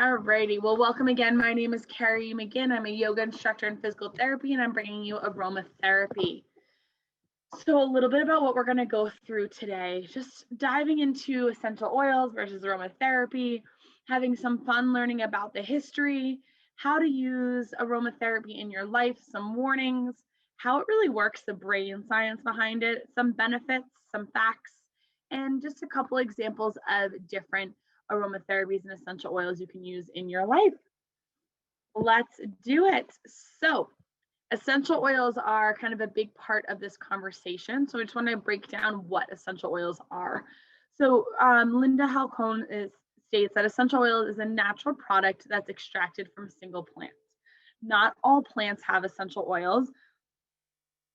Alrighty, well, welcome again. My name is Carrie McGinn. I'm a yoga instructor in physical therapy, and I'm bringing you aromatherapy. So, a little bit about what we're going to go through today, just diving into essential oils versus aromatherapy, having some fun learning about the history, how to use aromatherapy in your life, some warnings, how it really works, the brain science behind it, some benefits, some facts, and just a couple examples of different aromatherapies and essential oils you can use in your life. Let's do it. So, essential oils are kind of a big part of this conversation. So, I just want to break down what essential oils are. So, Linda Halcone states that essential oil is a natural product that's extracted from single plants. Not all plants have essential oils,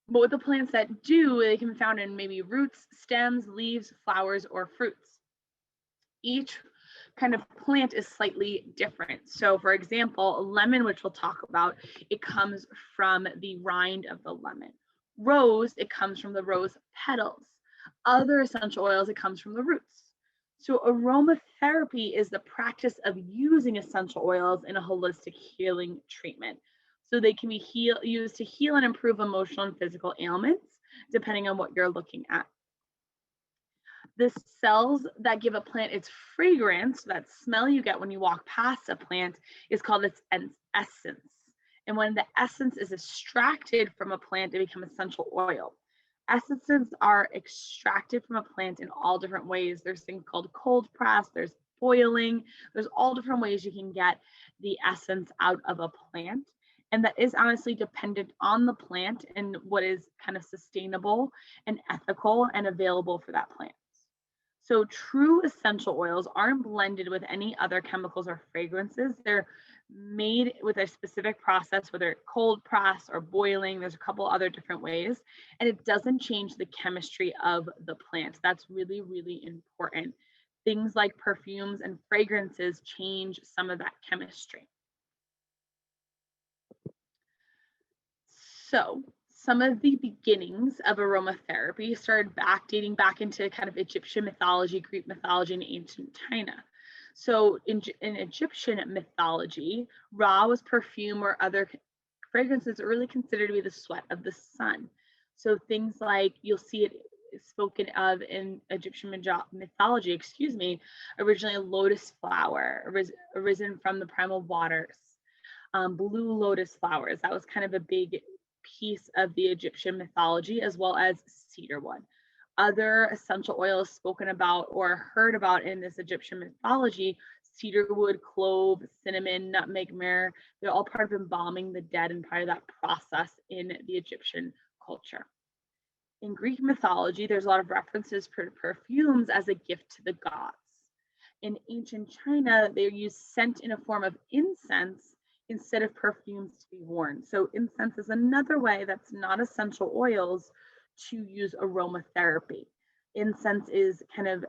but with the plants that do, they can be found in maybe roots, stems, leaves, flowers, or fruits. Each kind of plant is slightly different. So for example, lemon, which we'll talk about, it comes from the rind of the lemon. Rose, it comes from the rose petals. Other essential oils, it comes from the roots. So aromatherapy is the practice of using essential oils in a holistic healing treatment. So they can be used to heal and improve emotional and physical ailments, depending on what you're looking at. The cells that give a plant its fragrance, that smell you get when you walk past a plant, is called its essence. And when the essence is extracted from a plant, it becomes essential oil. Essences are extracted from a plant in all different ways. There's things called cold press, there's boiling, there's all different ways you can get the essence out of a plant. And that is honestly dependent on the plant and what is kind of sustainable and ethical and available for that plant. So true essential oils aren't blended with any other chemicals or fragrances. They're made with a specific process, whether cold press or boiling. There's a couple other different ways, and it doesn't change the chemistry of the plant. That's really, really important. Things like perfumes and fragrances change some of that chemistry. So some of the beginnings of aromatherapy started dating back into kind of Egyptian mythology, Greek mythology, and ancient China. So in Egyptian mythology, Ra was perfume or other fragrances are really considered to be the sweat of the sun. So things like you'll see it spoken of in Egyptian mythology, originally a lotus flower, arisen from the primal waters. Blue lotus flowers, that was kind of a big piece of the Egyptian mythology, as well as cedarwood. Other essential oils spoken about or heard about in this Egyptian mythology, cedarwood, clove, cinnamon, nutmeg, myrrh, they're all part of embalming the dead and part of that process in the Egyptian culture. In Greek mythology, there's a lot of references to perfumes as a gift to the gods. In ancient China, they use scent in a form of incense instead of perfumes to be worn. So incense is another way that's not essential oils to use aromatherapy. Incense is kind of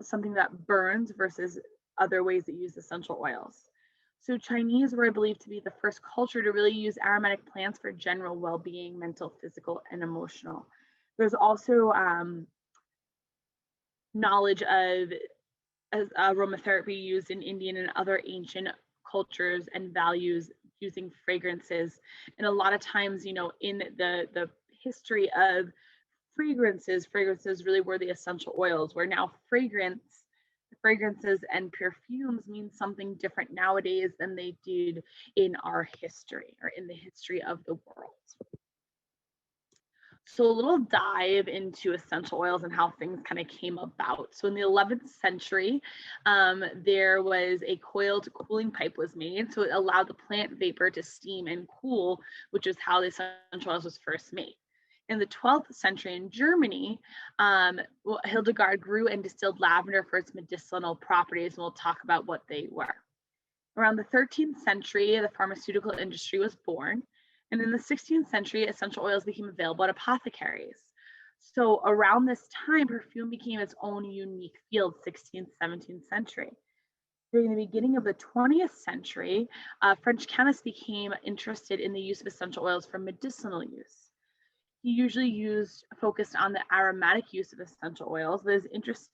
something that burns versus other ways that use essential oils. So Chinese were believed to be the first culture to really use aromatic plants for general well-being, mental, physical, and emotional. There's also knowledge of aromatherapy used in Indian and other ancient cultures and values using fragrances. And a lot of times, in the history of fragrances really were the essential oils, where now fragrances and perfumes mean something different nowadays than they did in our history or in the history of the world. So a little dive into essential oils and how things kind of came about. So in the 11th century, there was a coiled cooling pipe was made. So it allowed the plant vapor to steam and cool, which is how the essential oils was first made. In the 12th century in Germany, Hildegard grew and distilled lavender for its medicinal properties, and we'll talk about what they were. Around the 13th century, the pharmaceutical industry was born. And in the 16th century, essential oils became available at apothecaries. So around this time, perfume became its own unique field, 16th, 17th century. During the beginning of the 20th century, French chemists became interested in the use of essential oils for medicinal use. He usually focused on the aromatic use of essential oils, but his interest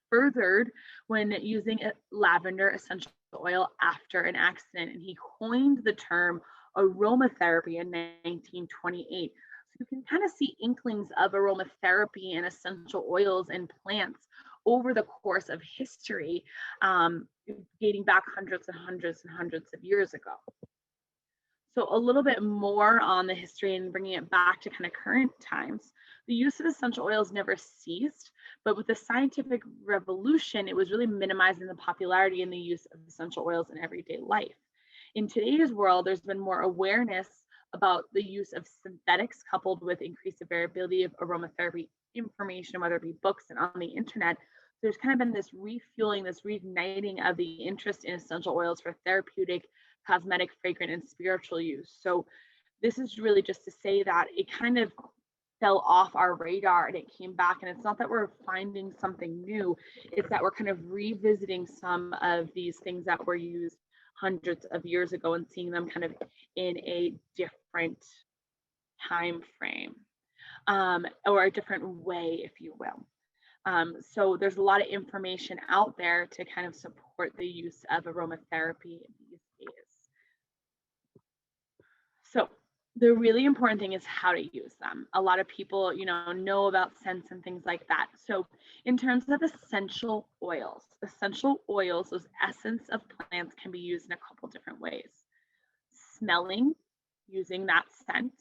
furthered when using lavender essential oil after an accident, and he coined the term aromatherapy in 1928. So you can kind of see inklings of aromatherapy and essential oils and plants over the course of history, dating back hundreds and hundreds and hundreds of years ago. So a little bit more on the history and bringing it back to kind of current times. The use of essential oils never ceased, but with the scientific revolution, it was really minimizing the popularity and the use of essential oils in everyday life. In today's world, there's been more awareness about the use of synthetics coupled with increased availability of aromatherapy information, whether it be books and on the internet. There's kind of been this refueling, this reigniting of the interest in essential oils for therapeutic, cosmetic, fragrant, and spiritual use. So this is really just to say that it kind of fell off our radar and it came back. And it's not that we're finding something new, it's that we're kind of revisiting some of these things that were used hundreds of years ago and seeing them kind of in a different time frame, or a different way, if you will. So there's a lot of information out there to kind of support the use of aromatherapy these days. So the really important thing is how to use them. A lot of people, know about scents and things like that. So in terms of essential oils, those essence of plants can be used in a couple different ways. Smelling, using that scent,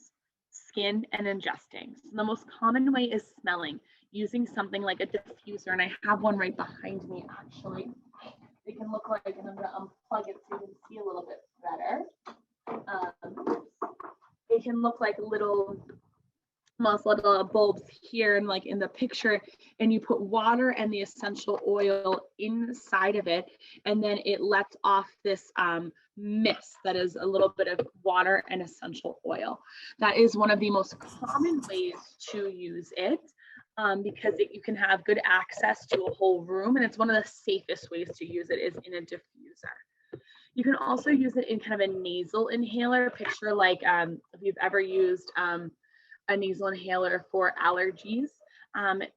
skin, and ingesting. So the most common way is smelling, using something like a diffuser, and I have one right behind me actually. It can look like, and I'm going to unplug it so you can see a little bit better. It can look like little bulbs here and like in the picture, and you put water and the essential oil inside of it, and then it lets off this mist that is a little bit of water and essential oil. That is one of the most common ways to use it, because you can have good access to a whole room, and it's one of the safest ways to use it is in a diffuser. You can also use it in kind of a nasal inhaler. Picture like if you've ever used a nasal inhaler for allergies.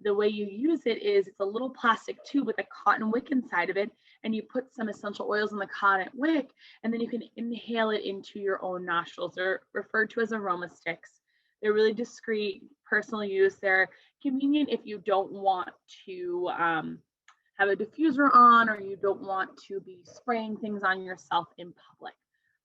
The way you use it is it's a little plastic tube with a cotton wick inside of it, and you put some essential oils in the cotton wick, and then you can inhale it into your own nostrils. They're referred to as aroma sticks. They're really discreet, personal use. They're convenient if you don't want to have a diffuser on, or you don't want to be spraying things on yourself in public.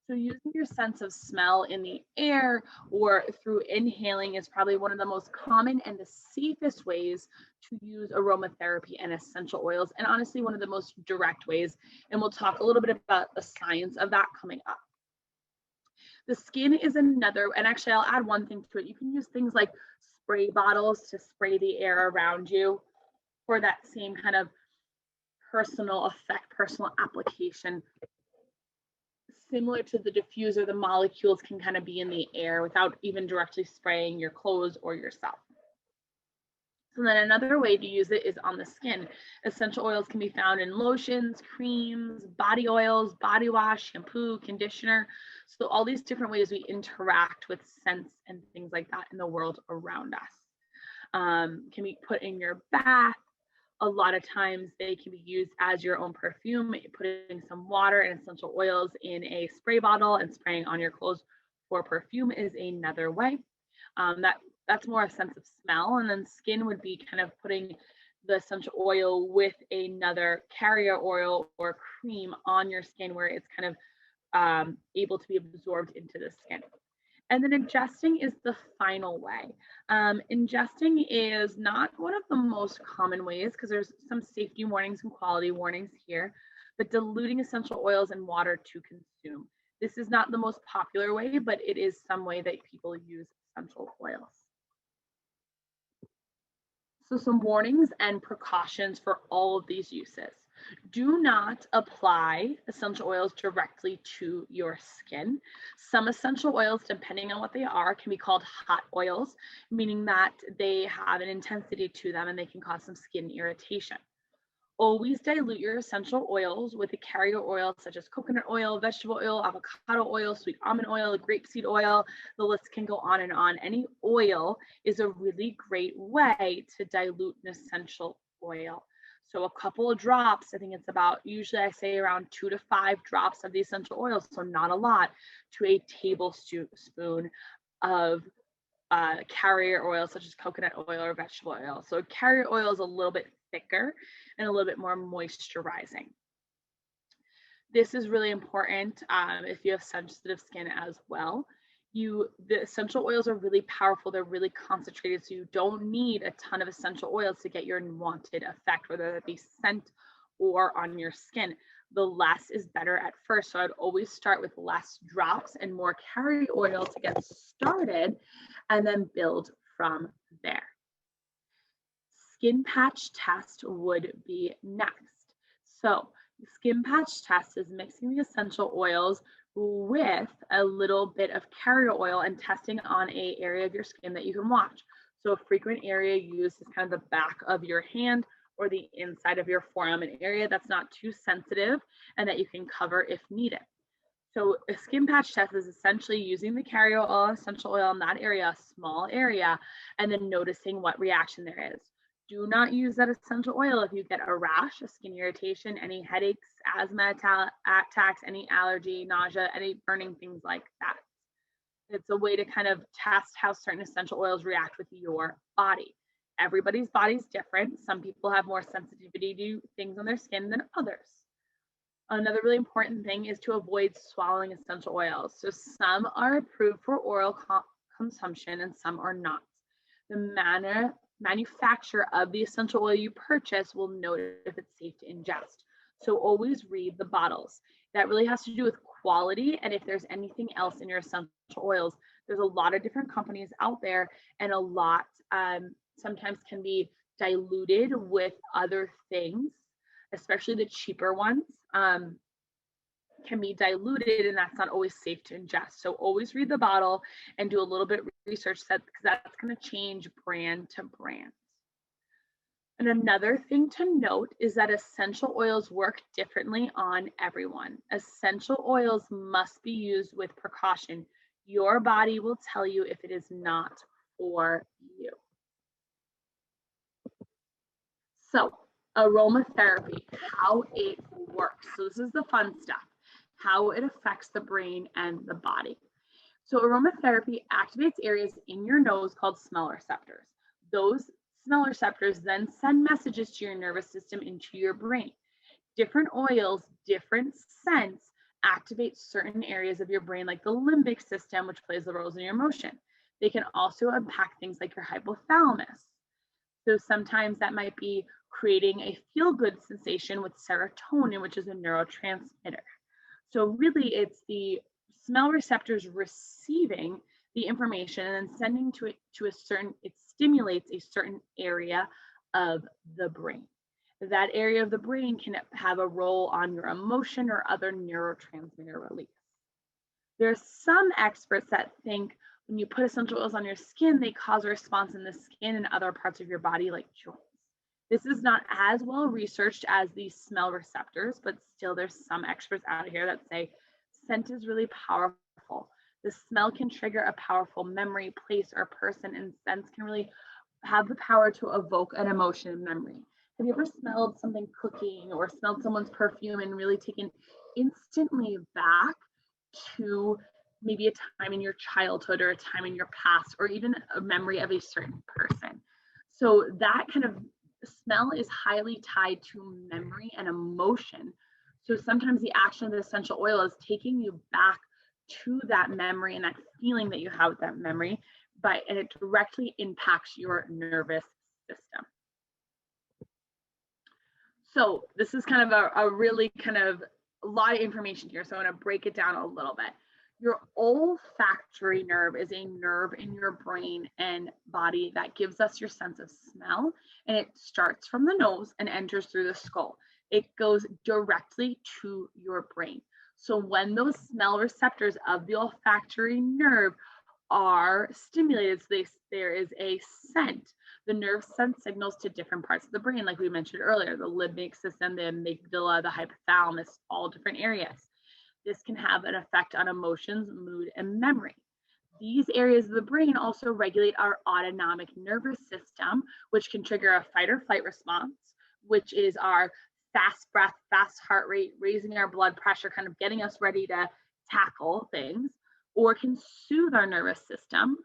So using your sense of smell in the air or through inhaling is probably one of the most common and the safest ways to use aromatherapy and essential oils, and honestly one of the most direct ways. And we'll talk a little bit about the science of that coming up. The skin is another, and actually I'll add one thing to it. You can use things like spray bottles to spray the air around you for that same kind of personal effect, personal application. Similar to the diffuser, the molecules can kind of be in the air without even directly spraying your clothes or yourself. So then another way to use it is on the skin. Essential oils can be found in lotions, creams, body oils, body wash, shampoo, conditioner. So all these different ways we interact with scents and things like that in the world around us. Can be put in your bath. A lot of times they can be used as your own perfume, putting some water and essential oils in a spray bottle and spraying on your clothes for perfume is another way. That's more a sense of smell. And then skin would be kind of putting the essential oil with another carrier oil or cream on your skin where it's kind of able to be absorbed into the skin. And then ingesting is the final way. Ingesting is not one of the most common ways because there's some safety warnings and quality warnings here, but diluting essential oils in water to consume. This is not the most popular way, but it is some way that people use essential oils. So some warnings and precautions for all of these uses. Do not apply essential oils directly to your skin. Some essential oils, depending on what they are, can be called hot oils, meaning that they have an intensity to them and they can cause some skin irritation. Always dilute your essential oils with a carrier oil such as coconut oil, vegetable oil, avocado oil, sweet almond oil, grapeseed oil. The list can go on and on. Any oil is a really great way to dilute an essential oil. So a couple of drops, I think it's about, usually I say around 2 to 5 drops of the essential oils, so not a lot, to a tablespoon of carrier oil, such as coconut oil or vegetable oil. So carrier oil is a little bit thicker and a little bit more moisturizing. This is really important if you have sensitive skin as well. The essential oils are really powerful. They're really concentrated, so you don't need a ton of essential oils to get your wanted effect, whether it be scent or on your skin. The less is better at first. So I'd always start with less drops and more carrier oil to get started, and then build from there. Skin patch test would be next. So the skin patch test is mixing the essential oils with a little bit of carrier oil and testing on a area of your skin that you can watch. So a frequent area used is kind of the back of your hand or the inside of your forearm, an area that's not too sensitive and that you can cover if needed. So a skin patch test is essentially using the carrier oil, essential oil in that area, a small area, and then noticing what reaction there is. Do not use that essential oil if you get a rash, a skin irritation, any headaches, asthma attacks, any allergy, nausea, any burning, things like that. It's a way to kind of test how certain essential oils react with your body. Everybody's body is different. Some people have more sensitivity to things on their skin than others. Another really important thing is to avoid swallowing essential oils. So some are approved for oral consumption and some are not. The manufacturer of the essential oil you purchase will note if it's safe to ingest. So always read the bottles. That really has to do with quality and if there's anything else in your essential oils. There's a lot of different companies out there, and a lot sometimes can be diluted with other things, especially the cheaper ones can be diluted, and that's not always safe to ingest. So always read the bottle and do a little bit of research because that's going to change brand to brand. And another thing to note is that essential oils work differently on everyone. Essential oils must be used with precaution. Your body will tell you if it is not for you. So aromatherapy, how it works. So this is the fun stuff, how it affects the brain and the body. So aromatherapy activates areas in your nose called smell receptors. Those smell receptors then send messages to your nervous system into your brain. Different oils, different scents activate certain areas of your brain, like the limbic system, which plays the roles in your emotion. They can also impact things like your hypothalamus. So sometimes that might be creating a feel-good sensation with serotonin, which is a neurotransmitter. So really it's the smell receptors receiving the information and then sending it stimulates a certain area of the brain. That area of the brain can have a role on your emotion or other neurotransmitter release. There's some experts that think when you put essential oils on your skin, they cause a response in the skin and other parts of your body like joints. This is not as well researched as these smell receptors, but still there's some experts out here that say scent is really powerful. The smell can trigger a powerful memory, place, or person, and scents can really have the power to evoke an emotion and memory. Have you ever smelled something cooking or smelled someone's perfume and really taken instantly back to maybe a time in your childhood or a time in your past or even a memory of a certain person? So that kind of smell is highly tied to memory and emotion. So sometimes the action of the essential oil is taking you back to that memory and that feeling that you have with that memory, and it directly impacts your nervous system. So this is kind of a really kind of a lot of information here. So I'm going to break it down a little bit. Your olfactory nerve is a nerve in your brain and body that gives us your sense of smell, and it starts from the nose and enters through the skull. It goes directly to your brain. So when those smell receptors of the olfactory nerve are stimulated, so there is a scent. The nerve sends signals to different parts of the brain, like we mentioned earlier, the limbic system, the amygdala, the hypothalamus, all different areas. This can have an effect on emotions, mood, and memory. These areas of the brain also regulate our autonomic nervous system, which can trigger a fight or flight response, which is our fast breath, fast heart rate, raising our blood pressure, kind of getting us ready to tackle things, or it can soothe our nervous system.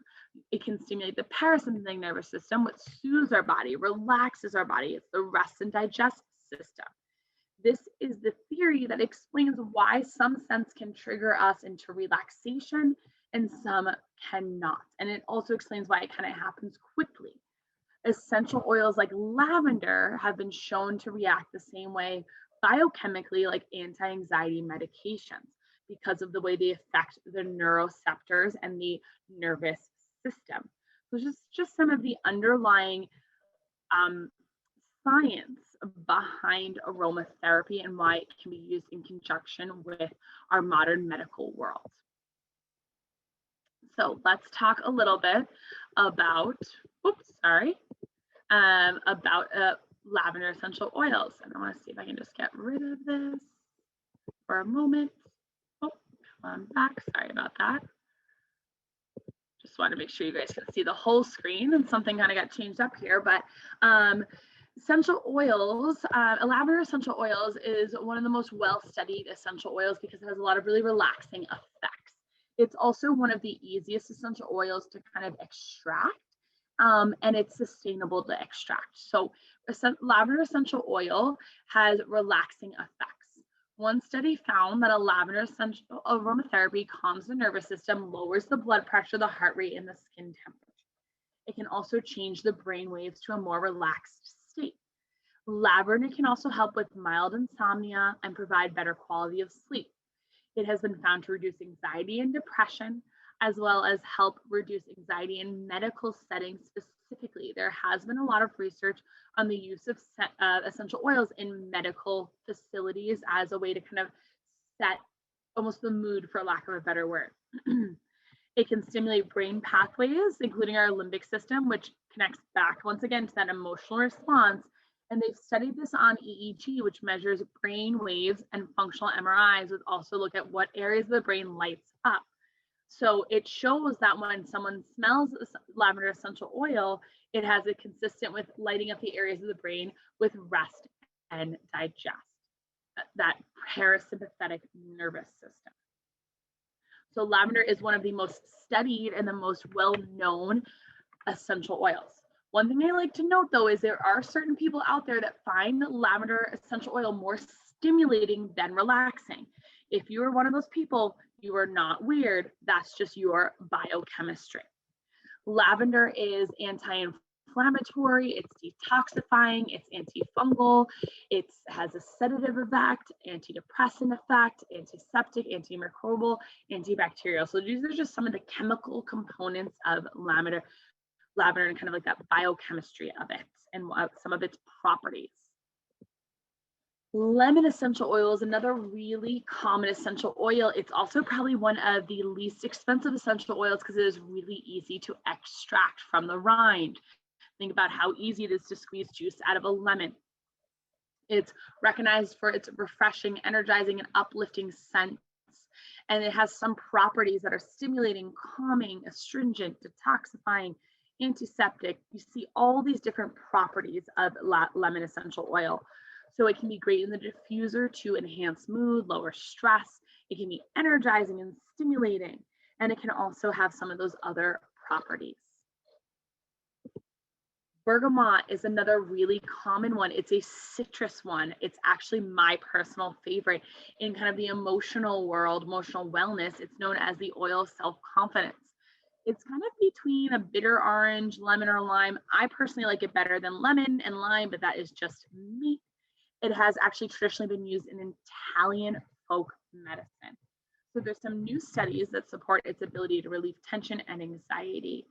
It can stimulate the parasympathetic nervous system, which soothes our body, relaxes our body. It's the rest and digest system. This is the theory that explains why some scents can trigger us into relaxation and some cannot. And it also explains why it kind of happens quickly. Essential oils like lavender have been shown to react the same way biochemically like anti-anxiety medications because of the way they affect the neuroreceptors and the nervous system. So just some of the underlying science behind aromatherapy and why it can be used in conjunction with our modern medical world. So let's talk a little bit about, about lavender essential oils. And I want to see if I can just get rid of this for a moment. Oh, come on back. Sorry about that. Just want to make sure you guys can see the whole screen, and something kind of got changed up here, but essential oils, lavender essential oils is one of the most well-studied essential oils because it has a lot of really relaxing effects. It's also one of the easiest essential oils to kind of extract, and it's sustainable to extract. So lavender essential oil has relaxing effects. One study found that a lavender essential aromatherapy calms the nervous system, lowers the blood pressure, the heart rate, and the skin temperature. It can also change the brain waves to a more relaxed state. Lavender can also help with mild insomnia and provide better quality of sleep. It has been found to reduce anxiety and depression, as well as help reduce anxiety in medical settings specifically. There has been a lot of research on the use of essential oils in medical facilities as a way to kind of set almost the mood, for lack of a better word. It can stimulate brain pathways, including our limbic system, which connects back once again to that emotional response. And they've studied this on EEG, which measures brain waves, and functional MRIs, which also look at what areas of the brain lights up. So it shows that when someone smells lavender essential oil, it has a consistent with lighting up the areas of the brain with rest and digest, that parasympathetic nervous system. So lavender is one of the most studied and the most well-known essential oils. One thing I like to note though is there are certain people out there that find lavender essential oil more stimulating than relaxing. If you are one of those people, you are not weird. That's just your biochemistry. Lavender is anti-inflammatory, it's detoxifying, it's antifungal, it has a sedative effect, antidepressant effect, antiseptic, antimicrobial, antibacterial. So these are just some of the chemical components of lavender and kind of like that biochemistry of it and some of its properties. Lemon essential oil is another really common essential oil. It's also probably one of the least expensive essential oils because it is really easy to extract from the rind. Think about how easy it is to squeeze juice out of a lemon. It's recognized for its refreshing, energizing, and uplifting scents. And it has some properties that are stimulating, calming, astringent, detoxifying, antiseptic. You see all these different properties of lemon essential oil. So it can be great in the diffuser to enhance mood, lower stress. It can be energizing and stimulating, and it can also have some of those other properties. Bergamot is another really common one. It's a citrus one. It's actually my personal favorite in kind of the emotional world, emotional wellness. It's known as the oil of self-confidence. It's kind of between a bitter orange, lemon, or lime. I personally like it better than lemon and lime, but that is just me. It has actually traditionally been used in Italian folk medicine. So there's some new studies that support its ability to relieve tension and anxiety.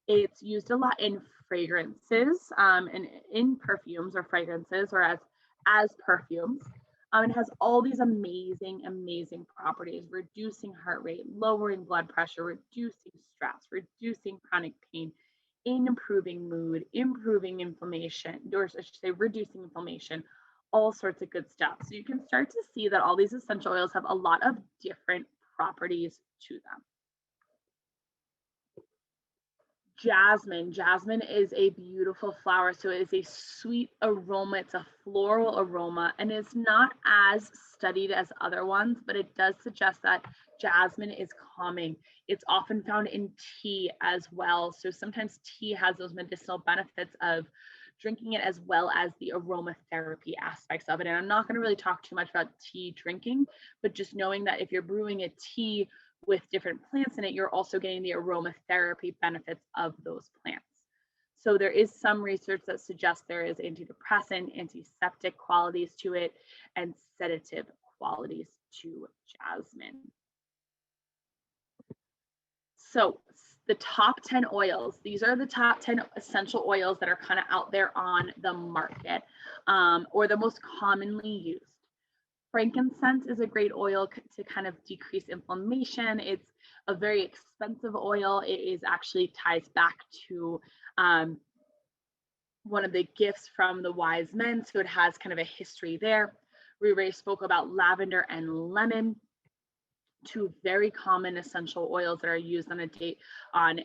It's used a lot in fragrances and in perfumes or fragrances or as perfumes. It has all these amazing, amazing properties, reducing heart rate, lowering blood pressure, reducing stress, reducing chronic pain, improving mood, improving inflammation, or I should say reducing inflammation, all sorts of good stuff. So you can start to see that all these essential oils have a lot of different properties to them. Jasmine. Jasmine is a beautiful flower. So it is a sweet aroma. It's a floral aroma, and it's not as studied as other ones, but it does suggest that jasmine is calming. It's often found in tea as well. So sometimes tea has those medicinal benefits of drinking it, as well as the aromatherapy aspects of it. And I'm not going to really talk too much about tea drinking, but just knowing that if you're brewing a tea with different plants in it, you're also getting the aromatherapy benefits of those plants. So there is some research that suggests there is antidepressant, antiseptic qualities to it, and sedative qualities to jasmine. So the top 10 oils, these are the top 10 essential oils that are kind of out there on the market, or the most commonly used. Frankincense is a great oil to kind of decrease inflammation. It's a very expensive oil. It is actually ties back to one of the gifts from the wise men. So it has kind of a history there. We already spoke about lavender and lemon, two very common essential oils that are used on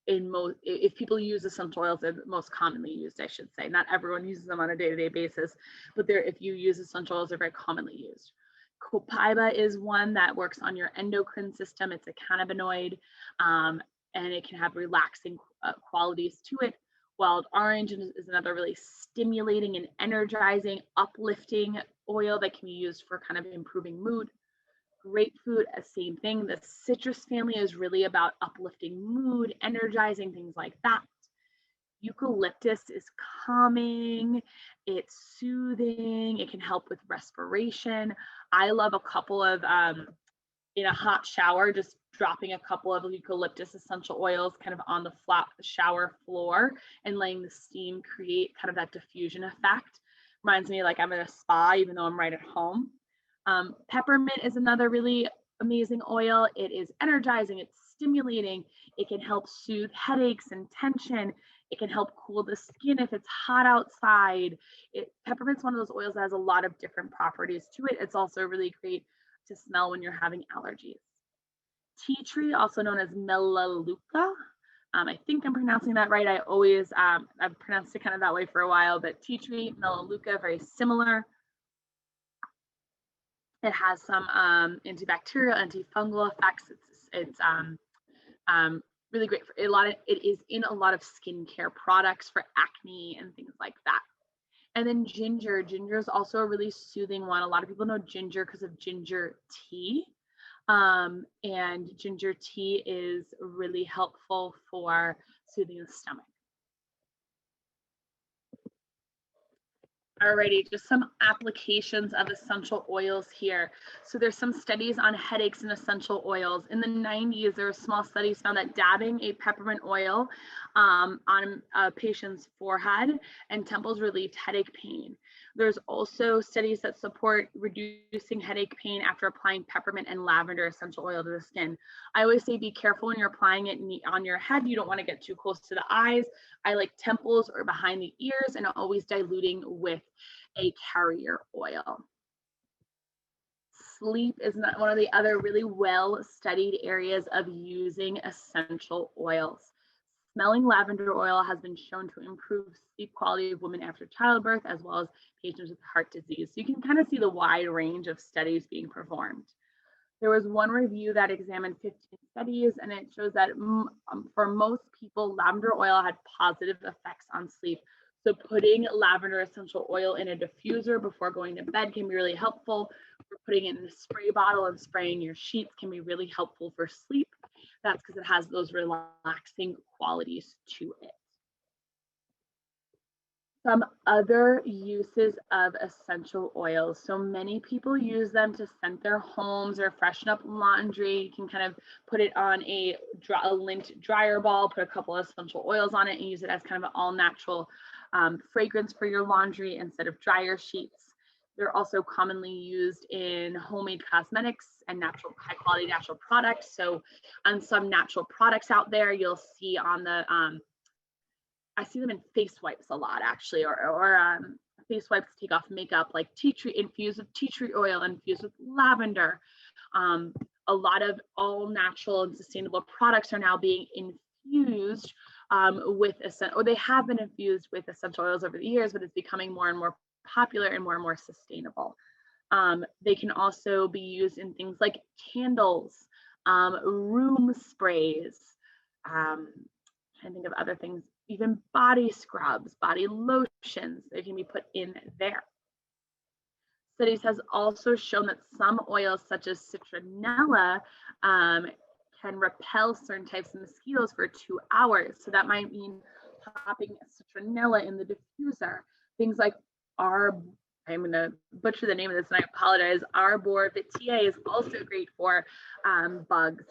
in most, if people use essential oils, they're most commonly used, I should say. Not everyone uses them on a day-to-day basis, but if you use essential oils, they're very commonly used. Copaiba is one that works on your endocrine system. It's a cannabinoid, and it can have relaxing qualities to it. Wild orange is another really stimulating and energizing, uplifting oil that can be used for kind of improving mood. Grapefruit, same thing. The citrus family is really about uplifting mood, energizing, things like that. Eucalyptus is calming, it's soothing, it can help with respiration. I love a couple of, in a hot shower, just dropping a couple of eucalyptus essential oils kind of on the flat shower floor and letting the steam create kind of that diffusion effect. Reminds me like I'm in a spa, even though I'm right at home. Peppermint is another really amazing oil. It is energizing, it's stimulating, it can help soothe headaches and tension. It can help cool the skin if it's hot outside. Peppermint's one of those oils that has a lot of different properties to it. It's also really great to smell when you're having allergies. Tea tree, also known as melaleuca. I think I'm pronouncing that right. I've pronounced it kind of that way for a while, but tea tree, melaleuca, very similar. It has some antibacterial, antifungal effects. It's really great for it is in a lot of skincare products for acne and things like that. And then ginger. Ginger is also a really soothing one. A lot of people know ginger because of ginger tea. And ginger tea is really helpful for soothing the stomach. Alrighty, just some applications of essential oils here. So there's some studies on headaches and essential oils. In the 90s, there were small studies found that dabbing a peppermint oil on a patient's forehead and temples relieved headache pain. There's also studies that support reducing headache pain after applying peppermint and lavender essential oil to the skin. I always say be careful when you're applying it on your head. You don't want to get too close to the eyes. I like temples or behind the ears, and always diluting with a carrier oil. Sleep is not one of the other really well-studied areas of using essential oils. Smelling lavender oil has been shown to improve sleep quality of women after childbirth, as well as patients with heart disease. So you can kind of see the wide range of studies being performed. There was one review that examined 15 studies, and it shows that for most people, lavender oil had positive effects on sleep. So putting lavender essential oil in a diffuser before going to bed can be really helpful. Or putting it in a spray bottle and spraying your sheets can be really helpful for sleep. That's because it has those relaxing qualities to it. Some other uses of essential oils. So many people use them to scent their homes or freshen up laundry. You can kind of put it on a lint dryer ball, put a couple of essential oils on it, and use it as kind of an all natural fragrance for your laundry instead of dryer sheets. They're also commonly used in homemade cosmetics and high quality natural products. So on some natural products out there, you'll see on the I see them in face wipes a lot, actually, or face wipes to take off makeup, like tea tree infused with tea tree oil, infused with lavender. A lot of all natural and sustainable products are now being infused or they have been infused with essential oils over the years, but it's becoming more and more popular and more sustainable. They can also be used in things like candles, room sprays, I think of other things, even body scrubs, body lotions, they can be put in there. Studies has also shown that some oils, such as citronella, can repel certain types of mosquitoes for 2 hours. So that might mean popping citronella in the diffuser. Things like I'm going to butcher the name of this and I apologize. Arboretvitae is also great for bugs.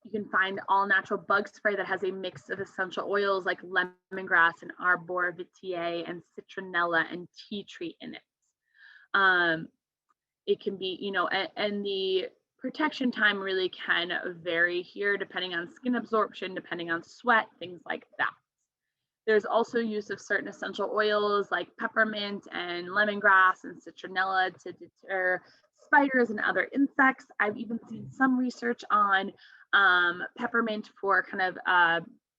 You can find all natural bug spray that has a mix of essential oils like lemongrass and arboretvitae and citronella and tea tree in it. It can be, and the protection time really can vary here depending on skin absorption, depending on sweat, things like that. There's also use of certain essential oils like peppermint and lemongrass and citronella to deter spiders and other insects. I've even seen some research on peppermint for kind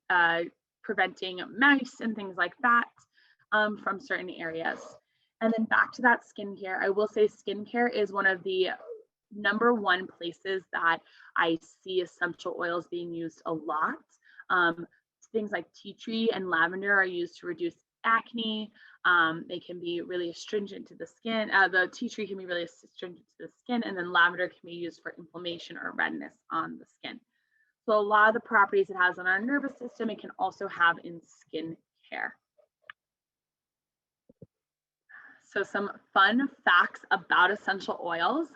of preventing mice and things like that from certain areas. And then back to that skincare, I will say skincare is one of the #1 places that I see essential oils being used a lot. Things like tea tree and lavender are used to reduce acne. They can be really astringent to the skin. The tea tree can be really astringent to the skin, and then lavender can be used for inflammation or redness on the skin. So a lot of the properties it has on our nervous system, it can also have in skin care. So some fun facts about essential oils.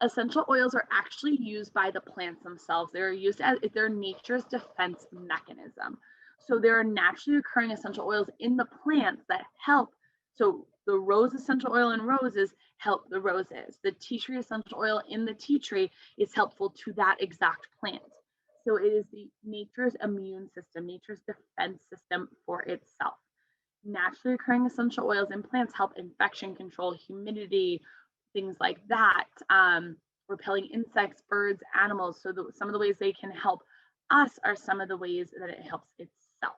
Essential oils are actually used by the plants themselves. They're used as their nature's defense mechanism. So there are naturally occurring essential oils in the plants that help. So the rose essential oil in roses help the roses. The tea tree essential oil in the tea tree is helpful to that exact plant. So it is the nature's immune system, nature's defense system for itself. Naturally occurring essential oils in plants help infection control, humidity, things like that, repelling insects, birds, animals. So some of the ways they can help us are some of the ways that it helps itself.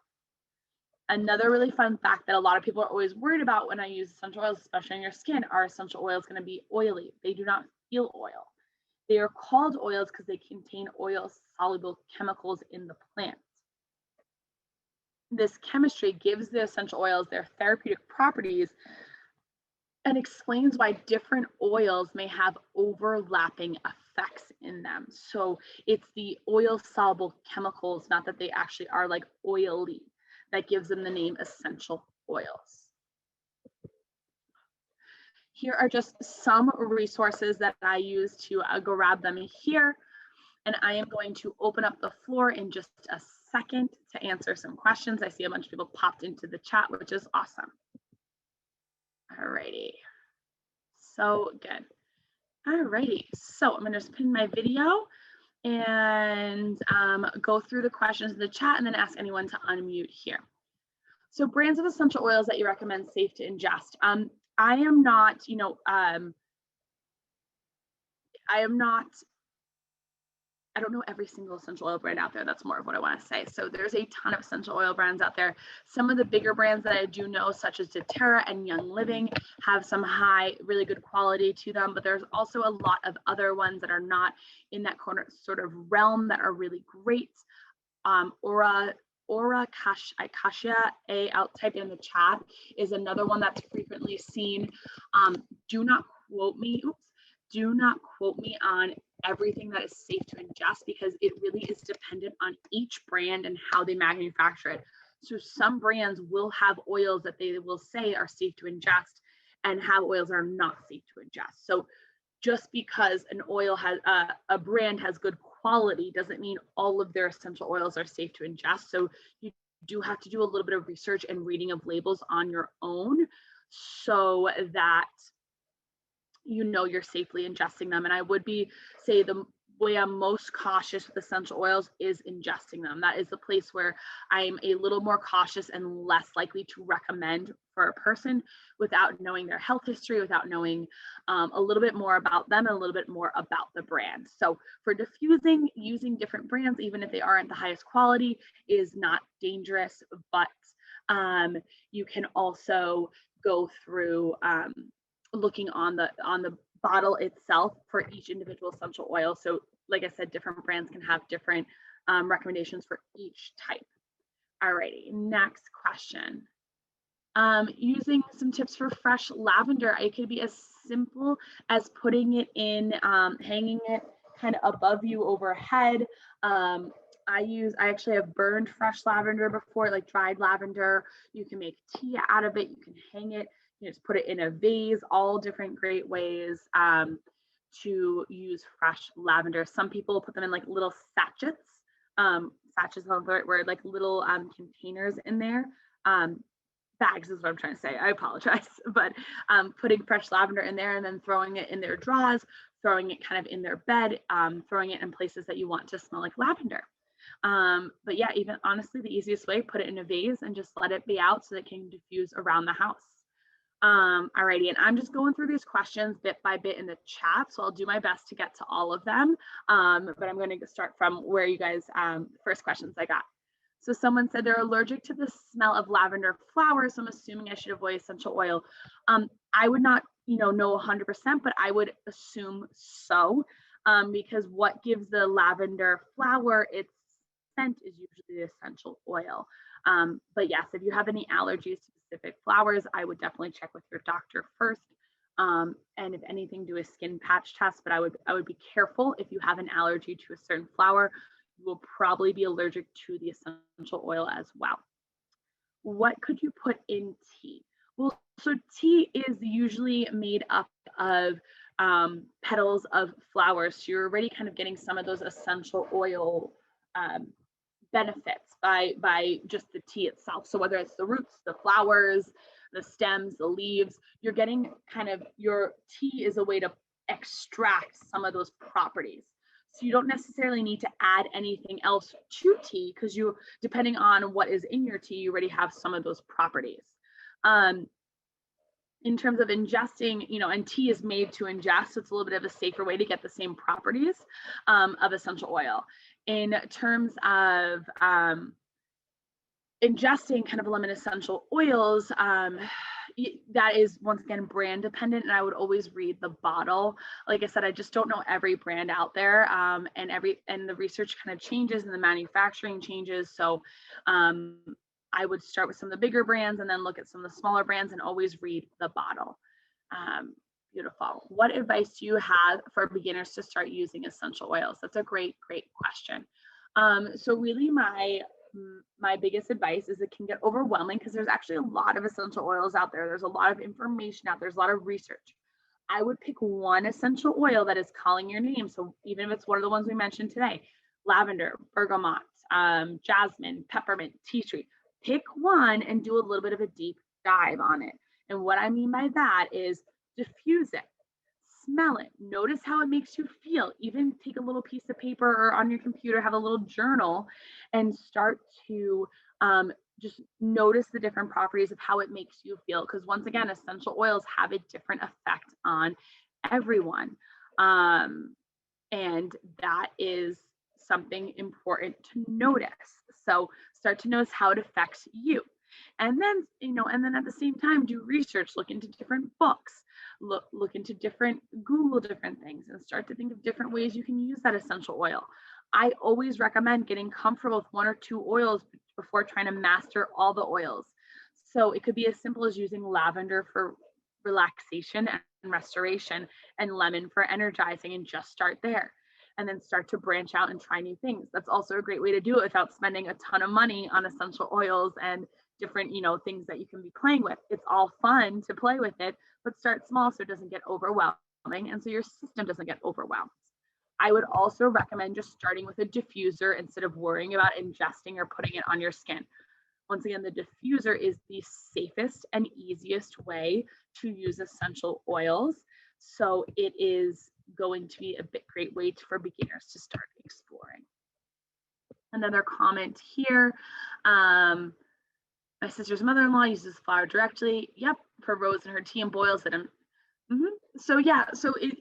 Another really fun fact that a lot of people are always worried about when I use essential oils, especially on your skin, are essential oils going to be oily? They do not feel oil. They are called oils because they contain oil-soluble chemicals in the plant. This chemistry gives the essential oils their therapeutic properties and explains why different oils may have overlapping effects in them. So it's the oil-soluble chemicals, not that they actually are like oily, that gives them the name essential oils. Here are just some resources that I use to grab them here. And I am going to open up the floor in just a second to answer some questions. I see a bunch of people popped into the chat, which is awesome. All righty. So good. All righty. So I'm going to just pin my video and go through the questions in the chat and then ask anyone to unmute here. So brands of essential oils that you recommend safe to ingest. I am not, I don't know every single essential oil brand out there. That's more of what I want to say. So there's a ton of essential oil brands out there. Some of the bigger brands that I do know, such as doTERRA and Young Living, have some high, really good quality to them. But there's also a lot of other ones that are not in that corner sort of realm that are really great. Aura Cassia, I'll type in the chat, is another one that's frequently seen. Do not quote me on everything that is safe to ingest, because it really is dependent on each brand and how they manufacture it. So some brands will have oils that they will say are safe to ingest and have oils that are not safe to ingest. So just because an oil has a brand has good quality doesn't mean all of their essential oils are safe to ingest. So you do have to do a little bit of research and reading of labels on your own so that you know you're safely ingesting them. And I would say way I'm most cautious with essential oils is ingesting them. That is the place where I'm a little more cautious and less likely to recommend for a person without knowing their health history, without knowing a little bit more about them and a little bit more about the brand. So for diffusing, using different brands, even if they aren't the highest quality, is not dangerous, but you can also go through looking on the bottle itself for each individual essential oil. So like I said, different brands can have different recommendations for each type. Alrighty, next question. Using some tips for fresh lavender. It could be as simple as putting it in, hanging it kind of above you overhead. I actually have burned fresh lavender before, like dried lavender. You can make tea out of it. You can hang it. You just put it in a vase. All different great ways to use fresh lavender. Some people put them in like little sachets. Sachets are the right word, like little containers in there. Bags is what I'm trying to say. I apologize, but putting fresh lavender in there and then throwing it in their drawers, throwing it kind of in their bed, throwing it in places that you want to smell like lavender. But yeah, even honestly, the easiest way, put it in a vase and just let it be out so that it can diffuse around the house. Alrighty, and I'm just going through these questions bit by bit in the chat, so I'll do my best to get to all of them. But I'm going to start from where you guys, first questions I got. So someone said they're allergic to the smell of lavender flowers, so I'm assuming I should avoid essential oil. I would not, know 100%, but I would assume so, because what gives the lavender flower its scent is usually the essential oil. But yes, if you have any allergies to specific flowers, I would definitely check with your doctor first. And if anything, do a skin patch test. But I would be careful if you have an allergy to a certain flower. You will probably be allergic to the essential oil as well. What could you put in tea? Well, so tea is usually made up of petals of flowers. So you're already kind of getting some of those essential oil benefits by just the tea itself. So whether it's the roots, the flowers, the stems, the leaves, you're getting kind of, your tea is a way to extract some of those properties. So you don't necessarily need to add anything else to tea because you, depending on what is in your tea, you already have some of those properties. In terms of ingesting, and tea is made to ingest, so it's a little bit of a safer way to get the same properties of essential oil. In terms of ingesting kind of lemon essential oils, that is once again brand dependent, and I would always read the bottle. Like I said, I just don't know every brand out there, and the research kind of changes and the manufacturing changes. So I would start with some of the bigger brands and then look at some of the smaller brands and always read the bottle. Beautiful. What advice do you have for beginners to start using essential oils? That's a great question. So really my biggest advice is it can get overwhelming because there's actually a lot of essential oils out there. There's a lot of information out there. There's a lot of research. I would pick one essential oil that is calling your name. So even if it's one of the ones we mentioned today, lavender, bergamot, jasmine, peppermint, tea tree, pick one and do a little bit of a deep dive on it. And what I mean by that is diffuse it, smell it, notice how it makes you feel. Even take a little piece of paper or on your computer, have a little journal and start to just notice the different properties of how it makes you feel. Because once again, essential oils have a different effect on everyone. And that is something important to notice. So start to notice how it affects you. And then, at the same time, do research, look into different books, look into Google different things and start to think of different ways you can use that essential oil. I always recommend getting comfortable with one or two oils before trying to master all the oils. So it could be as simple as using lavender for relaxation and restoration and lemon for energizing, and just start there. And then start to branch out and try new things. That's also a great way to do it without spending a ton of money on essential oils and different, things that you can be playing with. It's all fun to play with it, but start small so it doesn't get overwhelming and so your system doesn't get overwhelmed. I would also recommend just starting with a diffuser instead of worrying about ingesting or putting it on your skin. Once again, the diffuser is the safest and easiest way to use essential oils. So it is going to be a great way for beginners to start exploring. Another comment here. My sister's mother-in-law uses flower directly. Yep, for rose in her tea and boils it. So yeah, so it,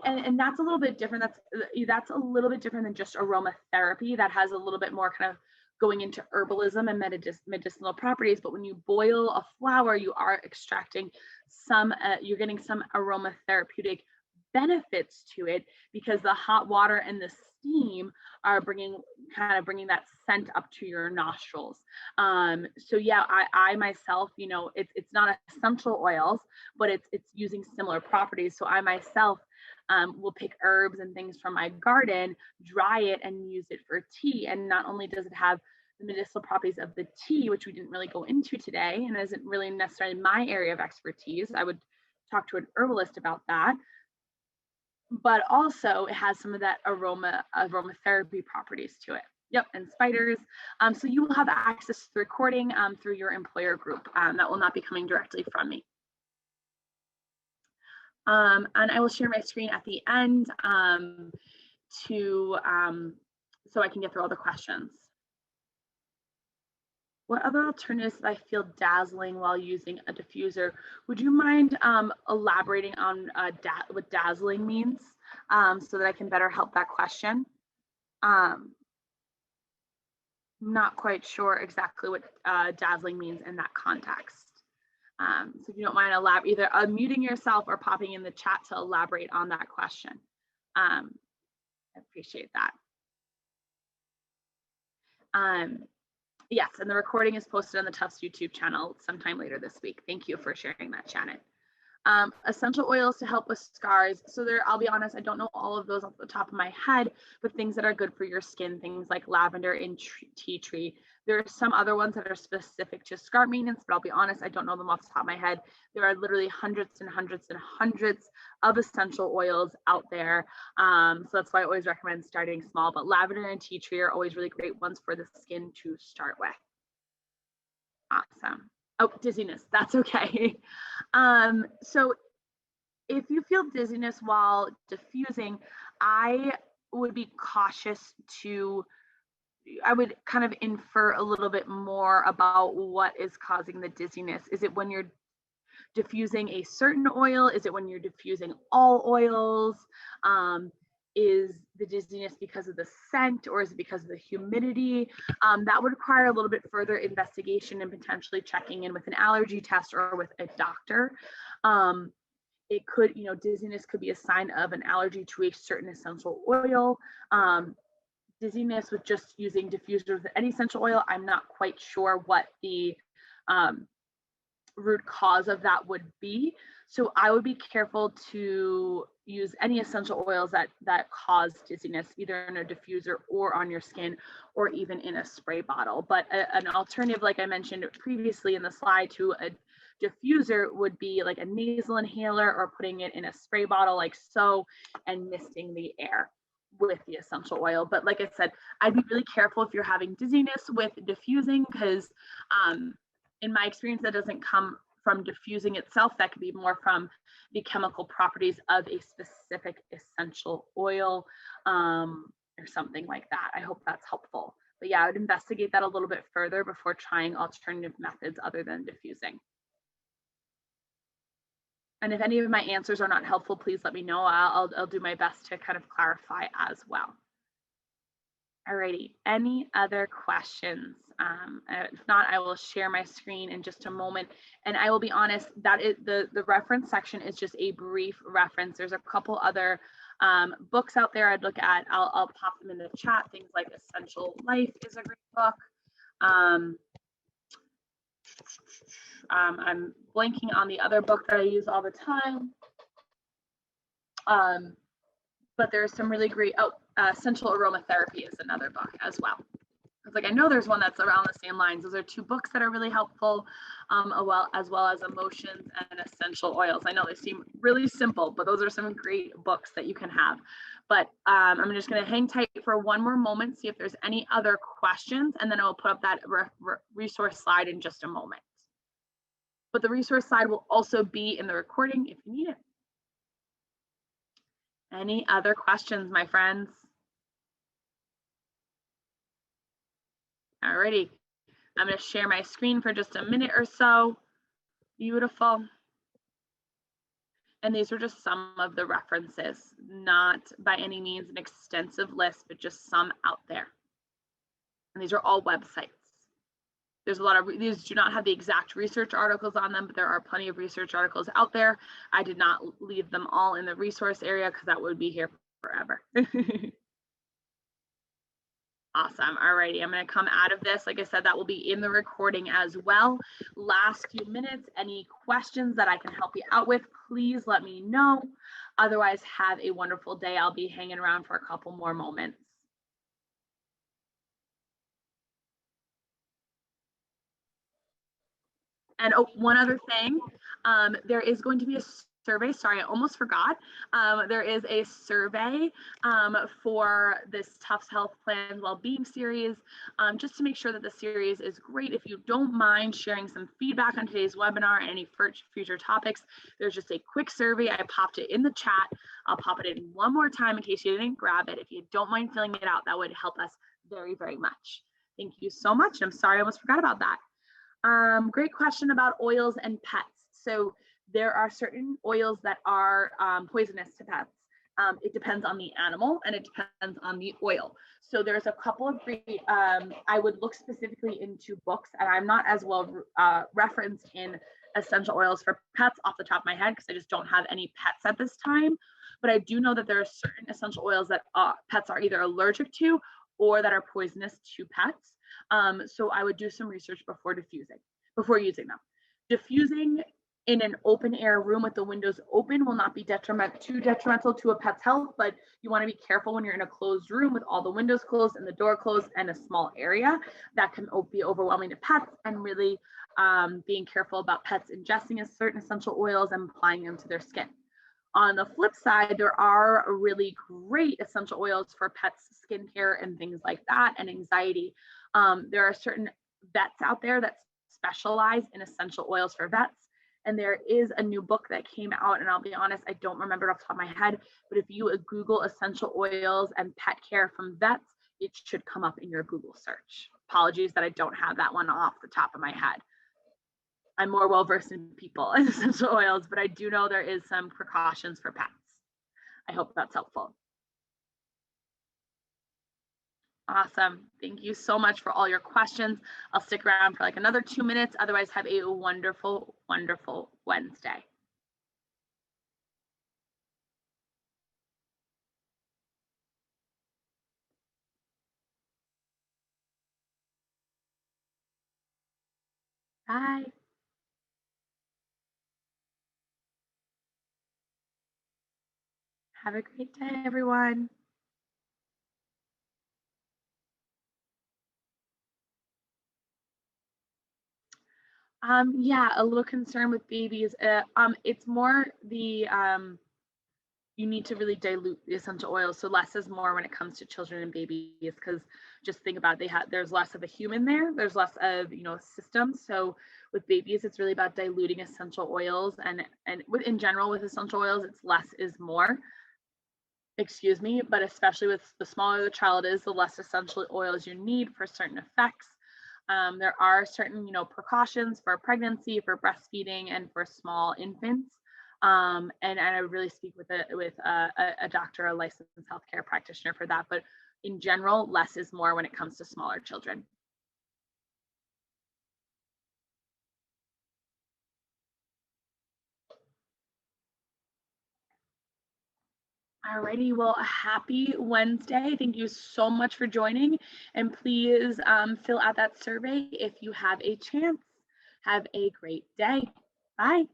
and that's a little bit different. That's a little bit different than just aromatherapy. That has a little bit more kind of going into herbalism and medicinal properties. But when you boil a flower, you are extracting some, you're getting some aromatherapeutic benefits to it, because the hot water and the steam are bringing that scent up to your nostrils. So yeah, I myself, it's not essential oils, but it's using similar properties. So I myself will pick herbs and things from my garden, dry it, and use it for tea. And not only does it have the medicinal properties of the tea, which we didn't really go into today, and isn't really necessarily my area of expertise. I would talk to an herbalist about that. But also it has some of that aromatherapy properties to it. Yep, and spiders. So you will have access to the recording through your employer group. That will not be coming directly from me. And I will share my screen at the end so I can get through all the questions. What other alternatives I feel dazzling while using a diffuser? Would you mind elaborating on what dazzling means so that I can better help that question? I'm not quite sure exactly what dazzling means in that context. So if you don't mind either unmuting yourself or popping in the chat to elaborate on that question. I appreciate that. Yes, and the recording is posted on the Tufts YouTube channel sometime later this week. Thank you for sharing that, Shannon. Essential oils to help with scars. So I'll be honest, I don't know all of those off the top of my head, but things that are good for your skin, things like lavender and tea tree. There are some other ones that are specific to scar maintenance, but I'll be honest, I don't know them off the top of my head. There are literally hundreds and hundreds and hundreds of essential oils out there. So that's why I always recommend starting small, but lavender and tea tree are always really great ones for the skin to start with. Awesome. Oh, dizziness, that's okay. So if you feel dizziness while diffusing, I would be cautious I would kind of infer a little bit more about what is causing the dizziness. Is it when you're diffusing a certain oil? Is it when you're diffusing all oils? Is the dizziness because of the scent, or is it because of the humidity? That would require a little bit further investigation and potentially checking in with an allergy test or with a doctor. It could, dizziness could be a sign of an allergy to a certain essential oil. Dizziness with just using diffusers with any essential oil, I'm not quite sure what the root cause of that would be. So I would be careful to use any essential oils that cause dizziness, either in a diffuser or on your skin, or even in a spray bottle. But an alternative, like I mentioned previously in the slide, to a diffuser would be like a nasal inhaler, or putting it in a spray bottle like so, and misting the air with the essential oil. But like I said, I'd be really careful if you're having dizziness with diffusing, because in my experience, that doesn't come from diffusing itself. That could be more from the chemical properties of a specific essential oil or something like that. I hope that's helpful. But yeah, I would investigate that a little bit further before trying alternative methods other than diffusing. And if any of my answers are not helpful, please let me know. I'll do my best to kind of clarify as well. Alrighty, any other questions? If not, I will share my screen in just a moment. And I will be honest, that is the reference section is just a brief reference. There's a couple other books out there I'd look at. I'll pop them in the chat. Things like Essential Life is a great book. I'm blanking on the other book that I use all the time. But there's some really great, Essential Aromatherapy is another book as well. It's like, I know there's one that's around the same lines. Those are two books that are really helpful, as well as Emotions and Essential Oils. I know they seem really simple, but those are some great books that you can have. But I'm just going to hang tight for one more moment, see if there's any other questions, and then I'll put up that resource slide in just a moment. But the resource slide will also be in the recording if you need it. Any other questions, my friends? Alrighty, I'm going to share my screen for just a minute or so. Beautiful. And these are just some of the references, not by any means an extensive list, but just some out there. And these are all websites. There's a lot of, these do not have the exact research articles on them, but there are plenty of research articles out there. I did not leave them all in the resource area because that would be here forever. Awesome. Alrighty, I'm going to come out of this. Like I said, that will be in the recording as well. Last few minutes, any questions that I can help you out with, please let me know. Otherwise, have a wonderful day. I'll be hanging around for a couple more moments. And oh, one other thing, there is going to be a survey. Sorry, I almost forgot. There is a survey for this Tufts Health Plan Wellbeing series, just to make sure that the series is great. If you don't mind sharing some feedback on today's webinar and any future topics, there's just a quick survey. I popped it in the chat. I'll pop it in one more time in case you didn't grab it. If you don't mind filling it out, that would help us very, very much. Thank you so much. I'm sorry I almost forgot about that. Great question about oils and pets. So there are certain oils that are poisonous to pets. It depends on the animal and it depends on the oil. So there's a couple of great, I would look specifically into books, and I'm not as well referenced in essential oils for pets off the top of my head because I just don't have any pets at this time. But I do know that there are certain essential oils that pets are either allergic to or that are poisonous to pets. So I would do some research before using them. Diffusing in an open air room with the windows open will not be too detrimental to a pet's health, but you want to be careful when you're in a closed room with all the windows closed and the door closed and a small area. That can be overwhelming to pets, and really being careful about pets ingesting certain essential oils and applying them to their skin. On the flip side, there are really great essential oils for pets' skincare and things like that, and anxiety. There are certain vets out there that specialize in essential oils for vets. And there is a new book that came out, and I'll be honest, I don't remember it off the top of my head, but if you Google essential oils and pet care from vets, it should come up in your Google search. Apologies that I don't have that one off the top of my head. I'm more well-versed in people and essential oils, but I do know there is some precautions for pets. I hope that's helpful. Awesome. Thank you so much for all your questions. I'll stick around for like another 2 minutes. Otherwise, have a wonderful, wonderful Wednesday. Bye. Have a great day, everyone. Yeah, a little concern with babies. It's more the you need to really dilute the essential oils, so less is more when it comes to children and babies, because just think about it, there's less of a human there, there's less of systems. So with babies, it's really about diluting essential oils, and in general with essential oils, it's less is more. Excuse me, but especially with the smaller the child is, the less essential oils you need for certain effects. There are certain, precautions for pregnancy, for breastfeeding, and for small infants. And I really speak with a doctor, a licensed healthcare practitioner for that. But in general, less is more when it comes to smaller children. Alrighty, well, happy Wednesday. Thank you so much for joining. And please fill out that survey if you have a chance. Have a great day. Bye.